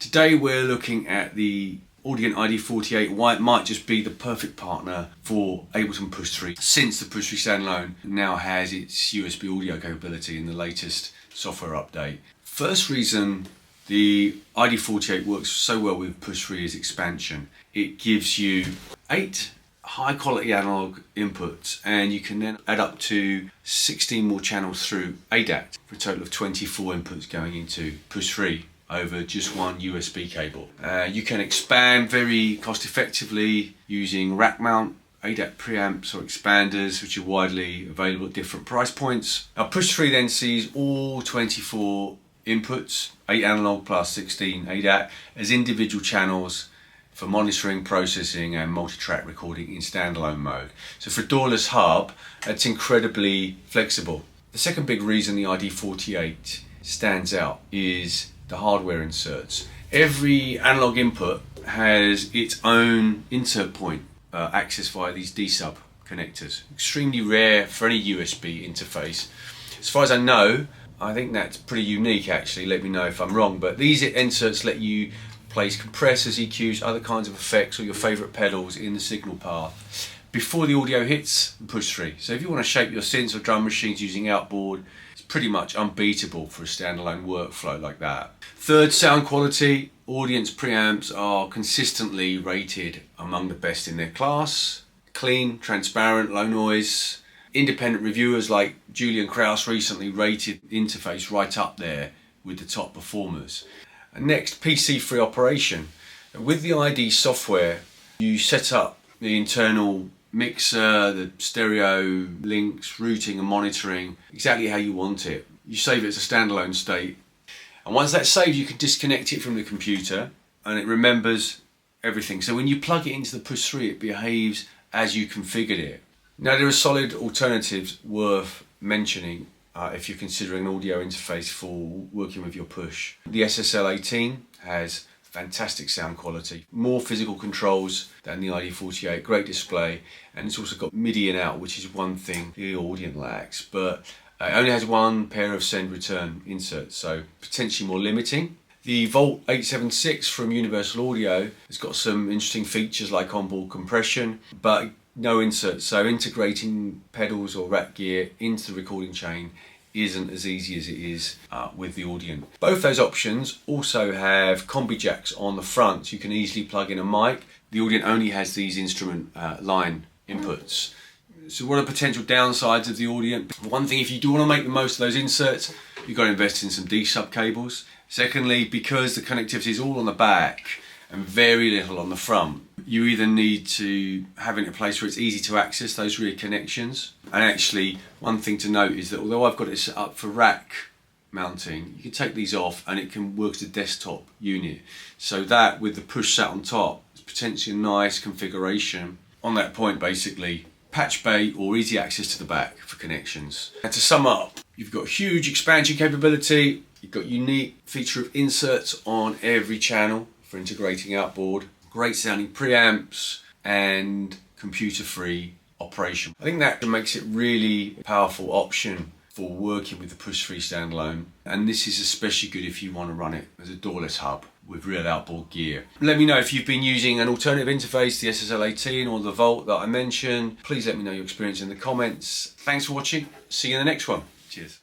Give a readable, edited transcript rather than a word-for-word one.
Today we're looking at the Audient iD48, why it might just be the perfect partner for Ableton Push 3, since the Push 3 Standalone now has its USB audio capability in the latest software update. First reason the iD48 works so well with Push 3 is expansion. It gives you 8 high quality analog inputs, and you can then add up to 16 more channels through ADAT for a total of 24 inputs going into Push 3 over just one USB cable. You can expand very cost effectively using rack mount ADAT preamps or expanders, which are widely available at different price points. Now Push 3 then sees all 24 inputs, 8 analog plus 16 ADAT, as individual channels for monitoring, processing and multi-track recording in standalone mode. So for a doorless hub, it's incredibly flexible. The second big reason the iD48 stands out is the hardware inserts. Every analog input has its own insert point accessed via these D-sub connectors. Extremely rare for any USB interface. As far as I know, I think that's pretty unique actually, let me know if I'm wrong, but these inserts let you place compressors, EQs, other kinds of effects or your favourite pedals in the signal path before the audio hits Push 3. So if you want to shape your synths or drum machines using outboard, it's pretty much unbeatable for a standalone workflow like that. Third, sound quality. Audient's preamps are consistently rated among the best in their class. Clean, transparent, low noise. Independent reviewers like Julian Krause recently rated the interface right up there with the top performers. And next, PC-free operation. With the iD software, you set up the internal mixer, the stereo links, routing and monitoring exactly how you want it. You save it as a standalone state, and once that's saved you can disconnect it from the computer and it remembers everything. So when you plug it into the Push 3 it behaves as you configured it. Now there are solid alternatives worth mentioning if you're considering an audio interface for working with your Push. The SSL18 has fantastic sound quality, more physical controls than the iD48, great display, and it's also got MIDI in out, which is one thing the Audient lacks, but it only has one pair of send return inserts, so potentially more limiting. The Volt 876 from Universal Audio has got some interesting features like onboard compression, but no inserts, so integrating pedals or rack gear into the recording chain isn't as easy as it is with the Audient. Both those options also have combi jacks on the front, so you can easily plug in a mic. The Audient only has these instrument line inputs. So what are potential downsides of the Audient? One thing, if you do want to make the most of those inserts, you've got to invest in some D-sub cables. Secondly, because the connectivity is all on the back and very little on the front, you either need to have it in a place where it's easy to access those rear connections. And actually, one thing to note is that although I've got it set up for rack mounting, you can take these off and it can work as a desktop unit. So that, with the Push sat on top, is potentially a nice configuration. On that point, basically, patch bay or easy access to the back for connections. And to sum up, you've got huge expansion capability, you've got unique feature of inserts on every channel for integrating outboard, great sounding preamps and computer-free operation. I think that makes it really a powerful option for working with the Push 3 Standalone, and this is especially good if you want to run it as a doorless hub with real outboard gear. Let me know if you've been using an alternative interface, the SSL18 or the Volt that I mentioned. Please let me know your experience in the comments. Thanks for watching. See you in the next one. Cheers.